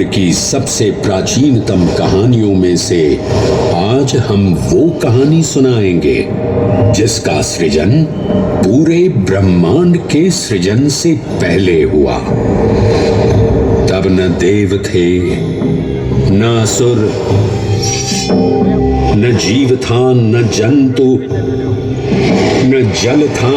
की सबसे प्राचीनतम कहानियों में से आज हम वो कहानी सुनाएंगे जिसका सृजन पूरे ब्रह्मांड के सृजन से पहले हुआ। तब न देव थे, न असुर, न जीव था, न जंतु, न जल था,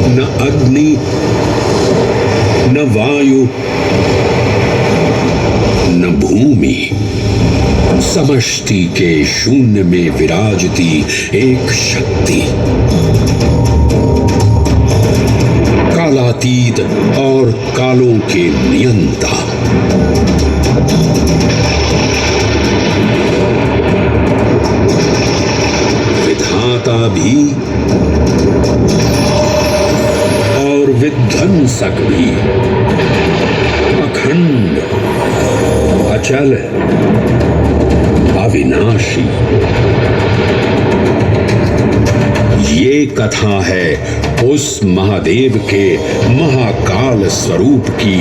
न अग्नि, न वायु, न भूमि। समष्टि के शून्य में विराजती एक शक्ति, कालातीत और कालों के नियंता। विधाता भी और विध्वंसक भी, अखंड, अचल, अविनाशी। ये कथा है उस महादेव के महाकाल स्वरूप की,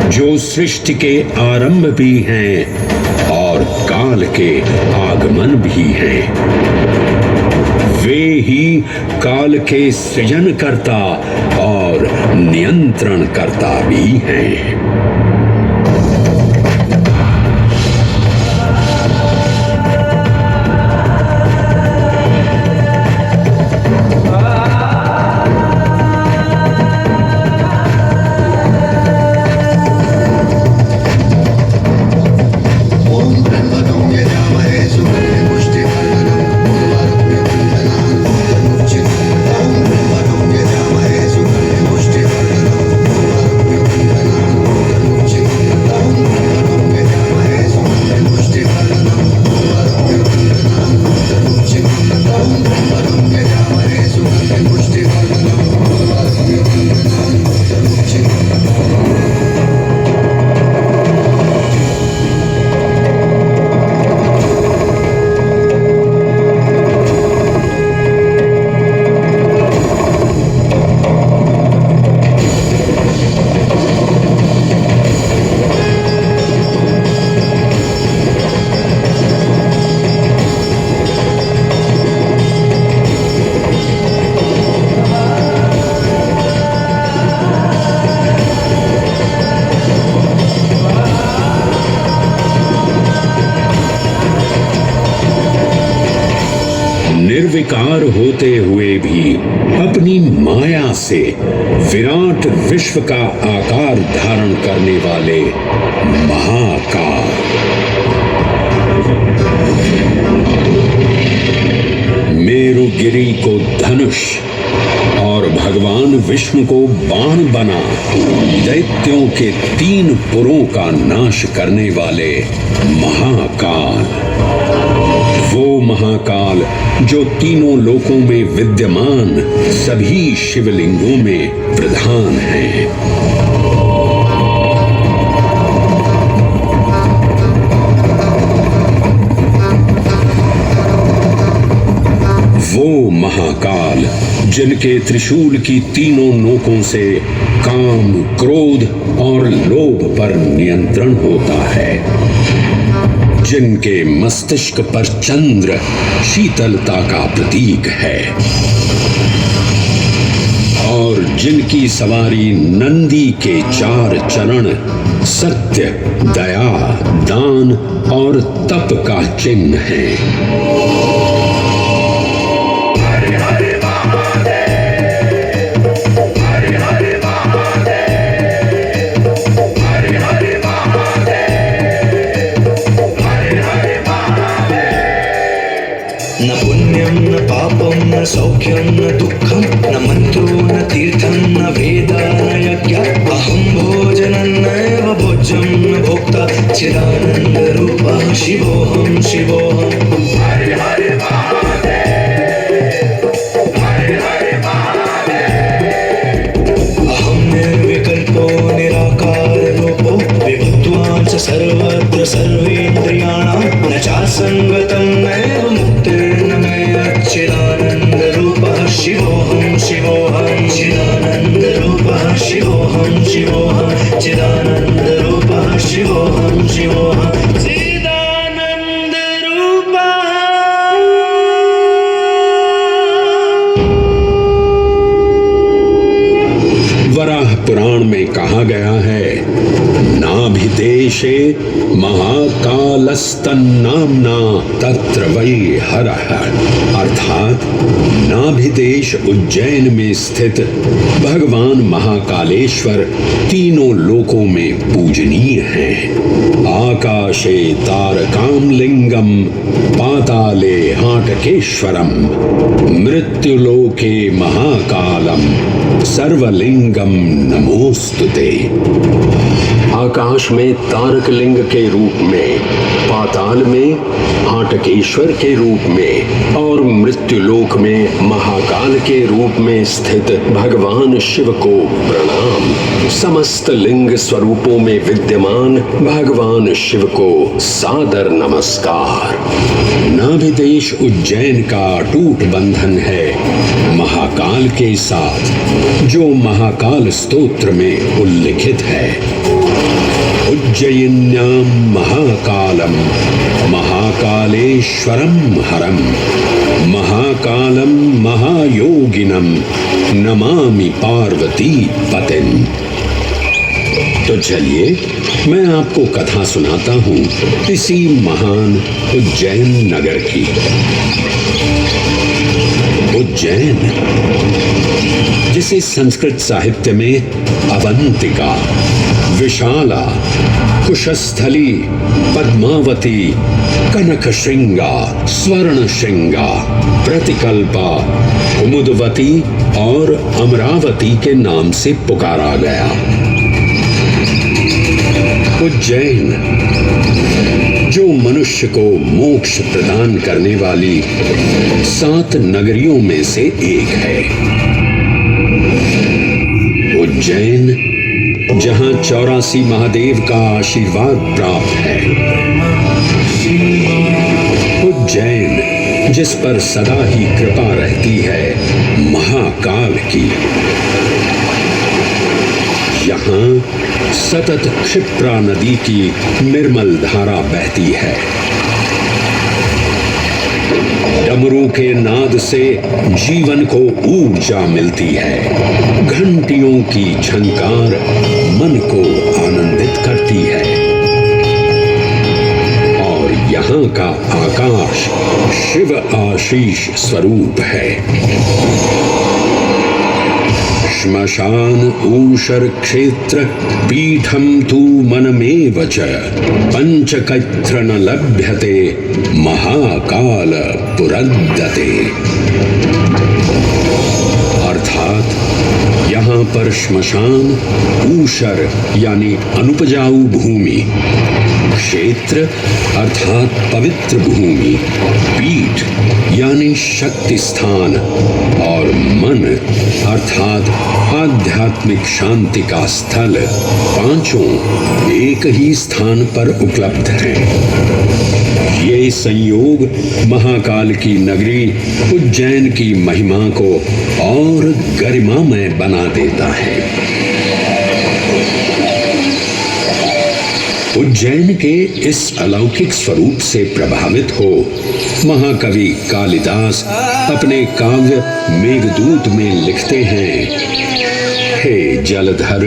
जो सृष्टि के आरंभ भी हैं और काल के आगमन भी हैं। वे ही काल के सृजन करता और नियंत्रण करता भी हैं। निर्विकार होते हुए भी अपनी माया से विराट विश्व का आकार धारण करने वाले महाकाल, मेरुगिरी को धनुष और भगवान विष्णु को बाण बना दैत्यों के 3 पुरों का नाश करने वाले महाकाल। वो महाकाल जो तीनों लोकों में विद्यमान सभी शिवलिंगों में प्रधान है। वो महाकाल जिनके त्रिशूल की तीनों नोकों से काम, क्रोध और लोभ पर नियंत्रण होता है, जिनके मस्तिष्क पर चंद्र शीतलता का प्रतीक है और जिनकी सवारी नंदी के 4 चरण सत्य, दया, दान और तप का चिन्ह है। न पुण्यं न पापं न सौख्यं न दुःखं न मन्त्रो न तीर्थं न वेद न यज्ञ। अहं भोजनं नैव भोज्यं न भोक्ता चिदानन्दरूपः शिवोऽहं शिवोऽहम्। हरे हरे अहं निर्विकल्पो निराकाररूपो विभुत्वान् च सर्वत्र सर्वेन्द्रियाणां न चासङ्गतं नैव मुक्तिर्न मे चिदानन्दरूपः शिवोऽहं शिवोऽहं चिदानन्दरूपः शिवोऽहं शिवोऽहम्। पुराण में कहा गया है, नाभिदेशे महाकालस्तन्नाम्ना तत्र वै हरः, अर्थात नाभिदेश उज्जैन में स्थित भगवान महाकालेश्वर तीनों लोकों में पूजनीय हैं। आकाशे तारकामलिंगम पाताले हाटकेश्वरम मृत्युलोके महाकालम सर्वलिंगम नमोस्तुते। आकाश में तारक लिंग के रूप में, पाताल में हाटकेश्वर के रूप में और मृत्युलोक में महाकाल के रूप में स्थित भगवान शिव को प्रणाम। समस्त लिंग स्वरूपों में विद्यमान भगवान शिव को सादर नमस्कार। नाभिदेश उज्जैन का अटूट बंधन है महाकाल के साथ, जो महाकाल स्तोत्र में उल्लिखित है। उज्जयिन्यां महाकालम महाकालेश्वरम हरम महाकालम महायोगिनम नमामि पार्वती पतिम। तो चलिए मैं आपको कथा सुनाता हूँ इसी महान उज्जैन नगर की। उज्जैन, जिसे संस्कृत साहित्य में अवंतिका, विशाला, कुशस्थली, पद्मावती, कनकशृंगा, स्वर्णशृंगा, प्रतिकल्पा, कुमुदवती और अमरावती के नाम से पुकारा गया। उज्जैन, जो मनुष्य को मोक्ष प्रदान करने वाली 7 नगरियों में से एक है। उज्जैन, जहां 84 महादेव का आशीर्वाद प्राप्त है। उज्जैन, जिस पर सदा ही कृपा रहती है महाकाल की। यहाँ सतत क्षिप्रा नदी की निर्मल धारा बहती है। डमरू के नाद से जीवन को ऊर्जा मिलती है। घंटियों की झनकार मन को आनंदित करती है। और यहाँ का आकाश शिव आशीष स्वरूप है। श्मशान ऊषर क्षेत्र पीठम तू मनमेव च पंचकैत्र न लभ्यते महाकाल पुरद्दते। अर्थात यहाँ पर श्मशान, ऊषर यानी अनुपजाऊ भूमि, क्षेत्र अर्थात पवित्र भूमि, पीठ यानी शक्ति स्थान और मन अर्थात आध्यात्मिक शांति का स्थल, पांचों एक ही स्थान पर उपलब्ध हैं। ये संयोग महाकाल की नगरी उज्जैन की महिमा को और गरिमामय बना देता है। उज्जैन के इस अलौकिक स्वरूप से प्रभावित हो महाकवि कालिदास अपने काव्य मेघदूत में लिखते हैं, हे जलधर,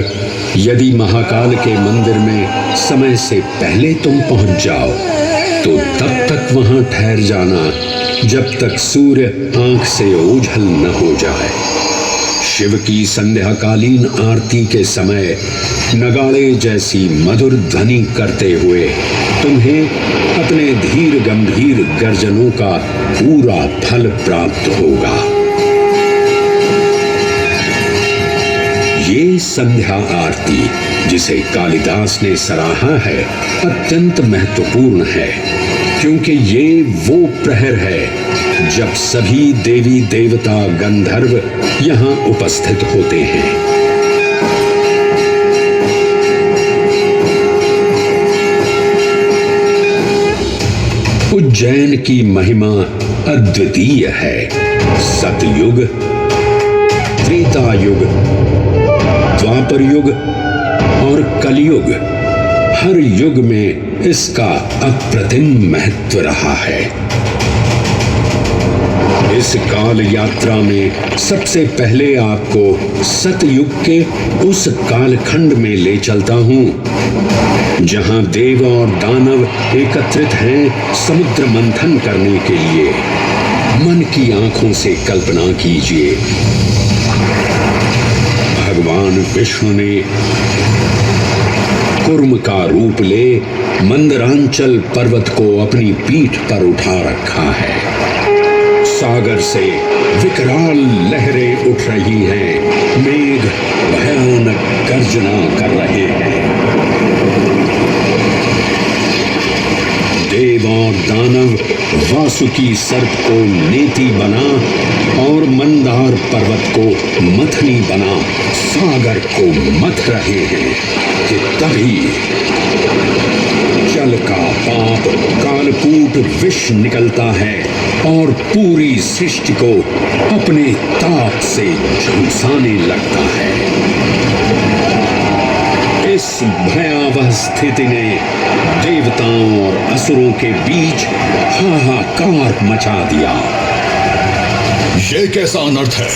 यदि महाकाल के मंदिर में समय से पहले तुम पहुंच जाओ तो तब तक वहां ठहर जाना जब तक सूर्य आंख से ओझल न हो जाए। शिव की संध्याकालीन आरती के समय नगाड़े जैसी मधुर ध्वनि करते हुए तुम्हें अपने धीर गंभीर गर्जनों का पूरा फल प्राप्त होगा। ये संध्या आरती, जिसे कालिदास ने सराहा है, अत्यंत महत्वपूर्ण है, क्योंकि ये वो प्रहर है जब सभी देवी देवता गंधर्व यहाँ उपस्थित होते हैं। उज्जैन की महिमा अद्वितीय है। सतयुग, त्रेता युग, द्वापर युग और कलयुग, हर युग में इसका अप्रतिम महत्व रहा है। इस काल यात्रा में सबसे पहले आपको सतयुग के उस कालखंड में ले चलता हूं जहां देव और दानव एकत्रित हैं समुद्र मंथन करने के लिए। मन की आंखों से कल्पना कीजिए, भगवान विष्णु ने कुर्म का रूप ले मंदरांचल पर्वत को अपनी पीठ पर उठा रखा है। सागर से विकराल लहरें उठ रही हैं, मेघ भयानक गर्जना कर रहे हैं। देव और दानव वासुकी सर्प को नेति बना और मंदार पर्वत को मथनी बना सागर को मथ रहे हैं कि तभी जल का पाप कालकूट विष निकलता है और पूरी सृष्टि को अपने ताप से झुलसाने लगता है। इस भयावह स्थिति ने देवताओं और असुरों के बीच हाहाकार मचा दिया। ये कैसा अनर्थ है?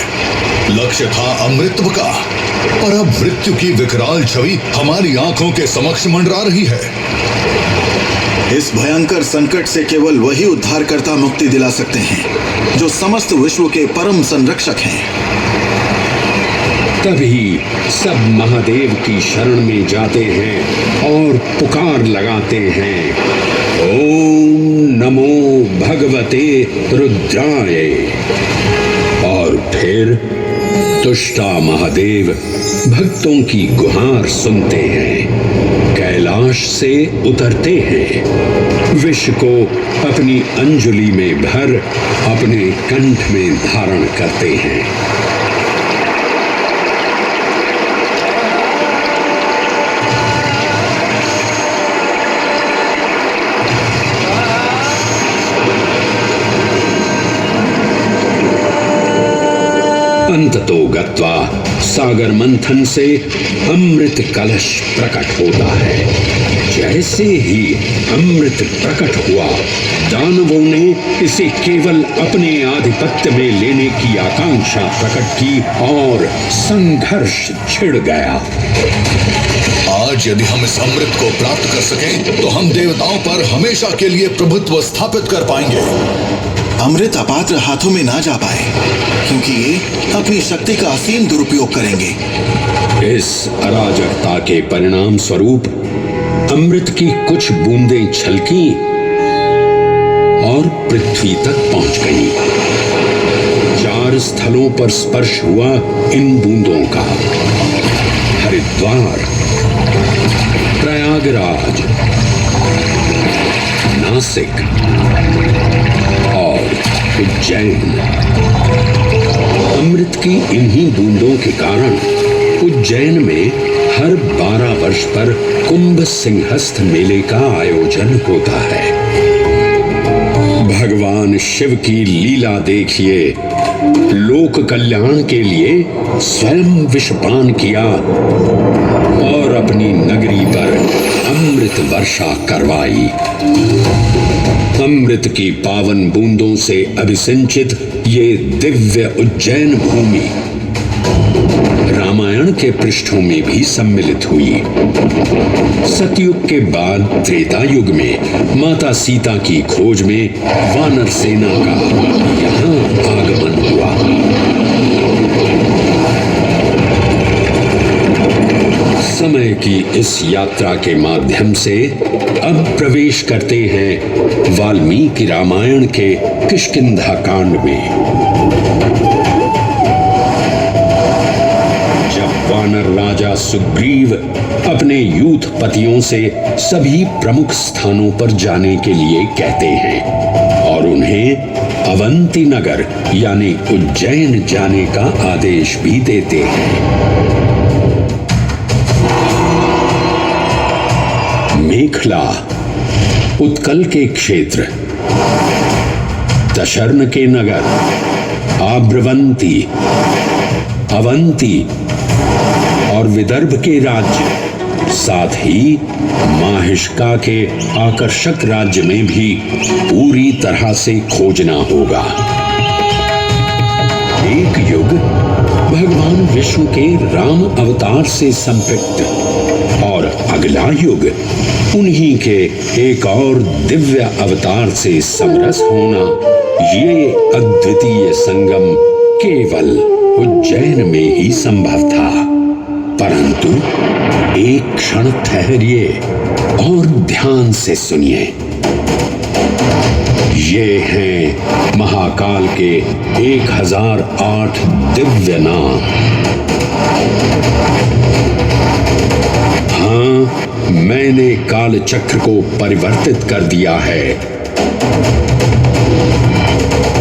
लक्ष्य था अमृतत्व का, पर अब मृत्यु की विकराल छवि हमारी आंखों के समक्ष मंडरा रही है। इस भयंकर संकट से केवल वही उद्धारकर्ता मुक्ति दिला सकते हैं जो समस्त विश्व के परम संरक्षक हैं। तभी सब महादेव की शरण में जाते हैं और पुकार लगाते हैं, ओम नमो भगवते रुद्राय। और फिर तुष्टा महादेव भक्तों की गुहार सुनते हैं, कैलाश से उतरते हैं, विष को अपनी अंजुलि में भर अपने कंठ में धारण करते हैं। अंततो गत्वा सागर मंथन से अमृत कलश प्रकट होता है। जैसे ही अमृत प्रकट हुआ, दानवों ने इसे केवल अपने आधिपत्य में लेने की आकांक्षा प्रकट की और संघर्ष छिड़ गया। आज यदि हम इस अमृत को प्राप्त कर सकें तो हम देवताओं पर हमेशा के लिए प्रभुत्व स्थापित कर पाएंगे। अमृत अपात्र हाथों में ना जा पाए, क्योंकि ये अपनी शक्ति का असीम दुरुपयोग करेंगे। इस अराजकता के परिणाम स्वरूप अमृत की कुछ बूंदें छलकी और पृथ्वी तक पहुंच गईं। 4 स्थलों पर स्पर्श हुआ इन बूंदों का, हरिद्वार, प्रयागराज, नासिक और उज्जैन। अमृत की इन्हीं बूंदों के कारण उज्जैन में हर 12 वर्ष पर कुंभ सिंहस्थ मेले का आयोजन होता है। भगवान शिव की लीला देखिए, लोक कल्याण के लिए स्वयं विषपान किया और अपनी नगरी पर अमृत वर्षा करवाई। अमृत की पावन बूंदों से अभिसिंचित ये दिव्य उज्जैन भूमि रामायण के पृष्ठों में भी सम्मिलित हुई। सतयुग के बाद त्रेता युग में माता सीता की खोज में वानर सेना का यहाँ आगमन हुआ। समय की इस यात्रा के माध्यम से अब प्रवेश करते हैं वाल्मीकि रामायण के किष्किंधा कांड में। जब वानर राजा सुग्रीव अपने यूथपतियों से सभी प्रमुख स्थानों पर जाने के लिए कहते हैं और उन्हें अवंती नगर यानी उज्जैन जाने का आदेश भी देते हैं। मेखला उत्कल के क्षेत्र, दशर्न के नगर, आब्रवंती, अवंती और विदर्भ के राज्य, साथ ही माहिष्का के आकर्षक राज्य में भी पूरी तरह से खोजना होगा। एक युग भगवान विष्णु के राम अवतार से संपृक्त और अगला युग उन्हीं के एक और दिव्य अवतार से समरस होना, ये अद्वितीय संगम केवल उज्जैन में ही संभव था। परंतु एक क्षण ठहरिए और ध्यान से सुनिए। ये हैं महाकाल के 1008 दिव्य नाम। हाँ, मैंने काल चक्र को परिवर्तित कर दिया है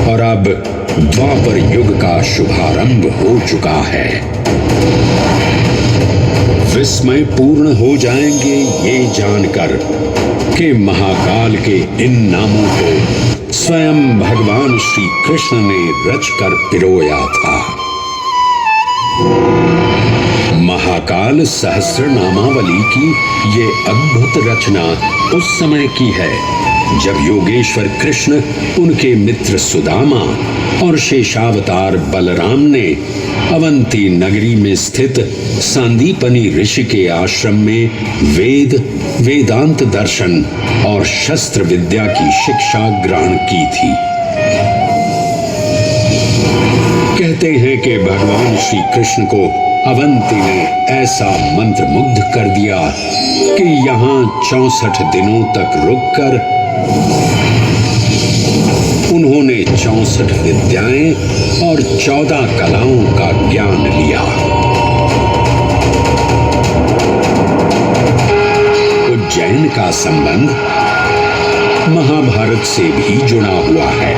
और अब द्वापर युग का शुभारंभ हो चुका है। विस्मय पूर्ण हो जाएंगे ये जानकर कि महाकाल के इन नामों को स्वयं भगवान श्री कृष्ण ने रचकर पिरोया था। महाकाल सहस्र नामावली की ये अद्भुत रचना उस समय की है जब योगेश्वर कृष्ण, उनके मित्र सुदामा और शेषावतार बलराम ने अवंती नगरी में स्थित सांदीपनी ऋषि के आश्रम में वेदांत दर्शन और शस्त्र विद्या की शिक्षा ग्रहण की थी। कहते हैं कि भगवान श्री कृष्ण को अवंती ने ऐसा मंत्र मुग्ध कर दिया कि यहाँ 64 दिनों तक रुककर उन्होंने 64 विद्याएं और 14 कलाओं का ज्ञान लिया। उज्जैन का संबंध महाभारत से भी जुड़ा हुआ है।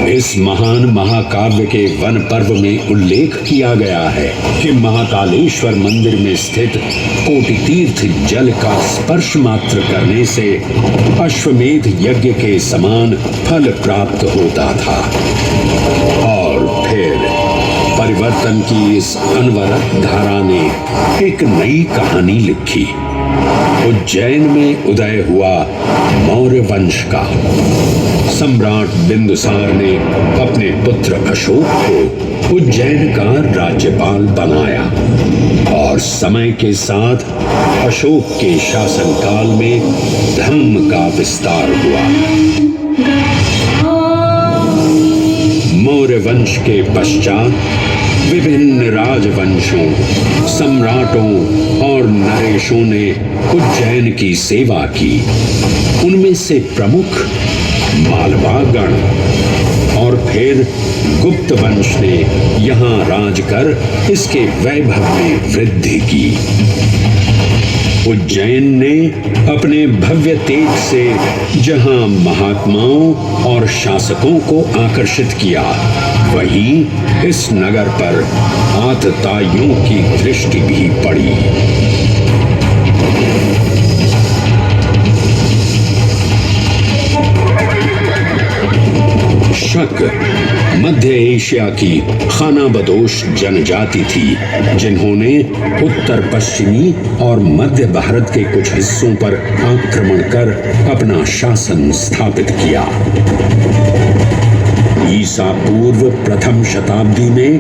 इस महान महाकाव्य के वन पर्व में उल्लेख किया गया है कि महाकालेश्वर मंदिर में स्थित कोटि तीर्थ जल का स्पर्श मात्र करने से अश्वमेध यज्ञ के समान फल प्राप्त होता था। और फिर परिवर्तन की इस अनवरत धारा ने एक नई कहानी लिखी। उज्जैन में उदय हुआ मौर्य वंश का। सम्राट बिंदुसार ने अपने पुत्र अशोक को उज्जैन का राज्यपाल बनाया और समय के साथ अशोक के शासनकाल में धर्म का विस्तार हुआ। मौर्य वंश के पश्चात विभिन्न राजवंशों, सम्राटों और नरेशों ने उज्जैन की सेवा की। उनमें से प्रमुख मालवागण और फिर गुप्त वंश ने यहाँ राज कर इसके वैभव में वृद्धि की। उज्जैन ने अपने भव्य तेज से जहां महात्माओं और शासकों को आकर्षित किया, वहीं इस नगर पर आतताइयों की दृष्टि भी पड़ी। शक मध्य एशिया की खानाबदोश जनजाति थी, जिन्होंने उत्तर पश्चिमी और मध्य भारत के कुछ हिस्सों पर आक्रमण कर अपना शासन स्थापित किया। ईसा पूर्व प्रथम शताब्दी में